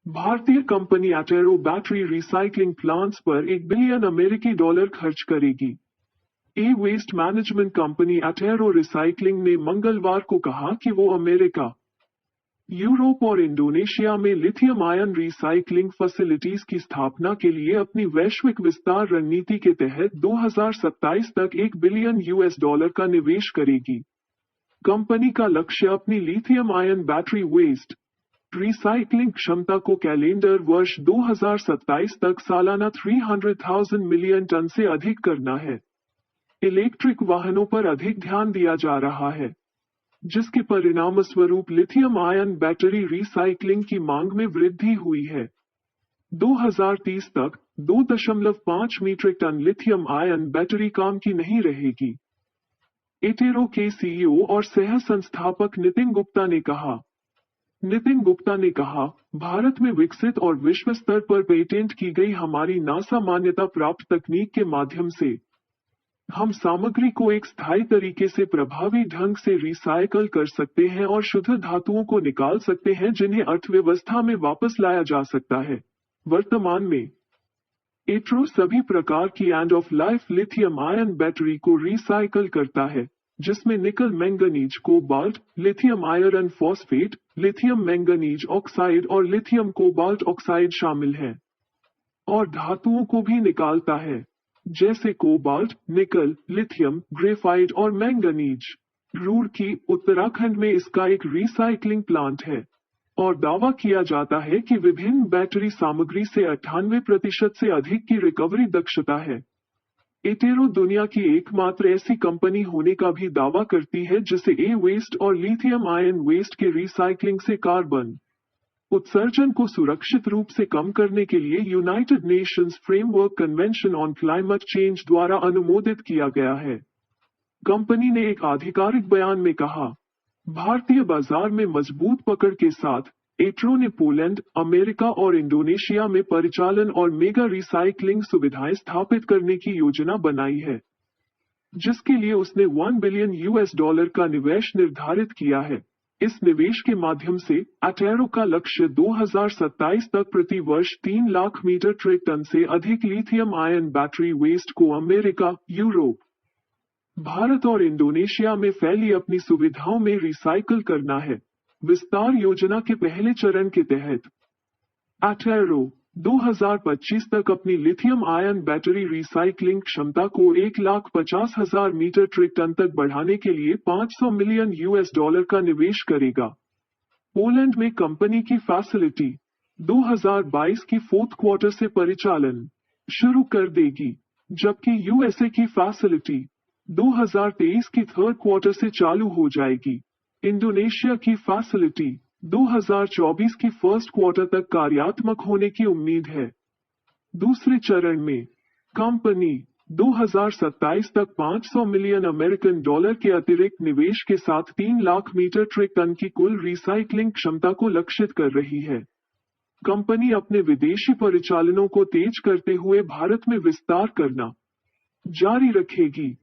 भारतीय कंपनी अटेरो battery recycling plants पर $1 billion खर्च करेगी। ई वेस्ट मैनेजमेंट कंपनी अटेरो रिसाइकलिंग ने मंगलवार को कहा कि वो अमेरिका, यूरोप और इंडोनेशिया में लिथियम आयन रिसाइकलिंग फैसिलिटीज की स्थापना के लिए अपनी वैश्विक विस्तार रणनीति के तहत 2027 तक $1 बिलियन का निवेश करेगी। कंपनी का लक्ष्य अपनी lithium ion battery waste recycling क्षमता को कैलेंडर वर्ष 2027 तक सालाना 300,000 मिलियन टन से अधिक करना है। इलेक्ट्रिक वाहनों पर अधिक ध्यान दिया जा रहा है, जिसके परिणामस्वरूप लिथियम आयन बैटरी रिसाइकलिंग की मांग में वृद्धि हुई है। 2030 तक 2.5 metric tonne lithium ion battery काम की नहीं रहेगी। एटेरो के सीईओ और सह संस्थापक नितिन गुप्ता ने कहा, भारत में विकसित और विश्व स्तर पर पेटेंट की गई हमारी नासा मान्यता प्राप्त तकनीक के माध्यम से हम सामग्री को एक स्थायी तरीके से प्रभावी ढंग से रिसाइकल कर सकते हैं और शुद्ध धातुओं को निकाल सकते हैं जिन्हें अर्थव्यवस्था में वापस लाया जा सकता है। वर्तमान में एटेरो सभी प्रकार की end of life lithium ion battery को रिसाइकल करता है, जिसमें निकल manganese cobalt, lithium iron phosphate, lithium manganese oxide और लिथियम कोबाल्ट ऑक्साइड शामिल हैं, और धातुओं को भी निकालता है, जैसे कोबाल्ट, निकल, लिथियम, ग्रेफाइट और मैंगनीज। रुड़की, उत्तराखंड में इसका एक रिसाइकलिंग प्लांट है और दावा किया जाता है कि विभिन्न बैटरी सामग्री से 98% से अधिक की रिकवरी दक्षता है। एटेरो दुनिया की एकमात्र ऐसी कंपनी होने का भी दावा करती है जिसे ए वेस्ट और लिथियम आयन वेस्ट के रिसाइकलिंग से कार्बन उत्सर्जन को सुरक्षित रूप से कम करने के लिए United Nations framework convention on climate change द्वारा अनुमोदित किया गया है। कंपनी ने एक आधिकारिक बयान में कहा, भारतीय बाजार में मजबूत पकड़ के साथ एटेरो ने पोलैंड, अमेरिका और इंडोनेशिया में परिचालन और मेगा रिसाइकलिंग सुविधाएं स्थापित करने की योजना बनाई है, जिसके लिए उसने $1 बिलियन का निवेश निर्धारित किया है। इस निवेश के माध्यम से अटेरो का लक्ष्य 2027 तक प्रति वर्ष 3 लाख मीट्रिक टन से अधिक लिथियम आयन बैटरी वेस्ट को अमेरिका, यूरोप, भारत और इंडोनेशिया में फैली अपनी सुविधाओं में रिसाइकल करना है। विस्तार योजना के पहले चरण के तहत अटेरो 2025 तक अपनी लिथियम आयन बैटरी रिसाइकलिंग क्षमता को 1,50,000 मीट्रिक टन तक बढ़ाने के लिए $500 मिलियन का निवेश करेगा। पोलैंड में कंपनी की फैसिलिटी 2022 की फोर्थ क्वार्टर से परिचालन शुरू कर देगी, जबकि यूएसए की फैसिलिटी 2023 की थर्ड क्वार्टर से चालू हो जाएगी। इंडोनेशिया की फैसिलिटी 2024 की फर्स्ट क्वार्टर तक कार्यात्मक होने की उम्मीद है। दूसरे चरण में कंपनी 2027 तक $500 मिलियन के अतिरिक्त निवेश के साथ 3 लाख मीट्रिक टन की कुल रिसाइकलिंग क्षमता को लक्षित कर रही है। कंपनी अपने विदेशी परिचालनों को तेज करते हुए भारत में विस्तार करना जारी रखेगी।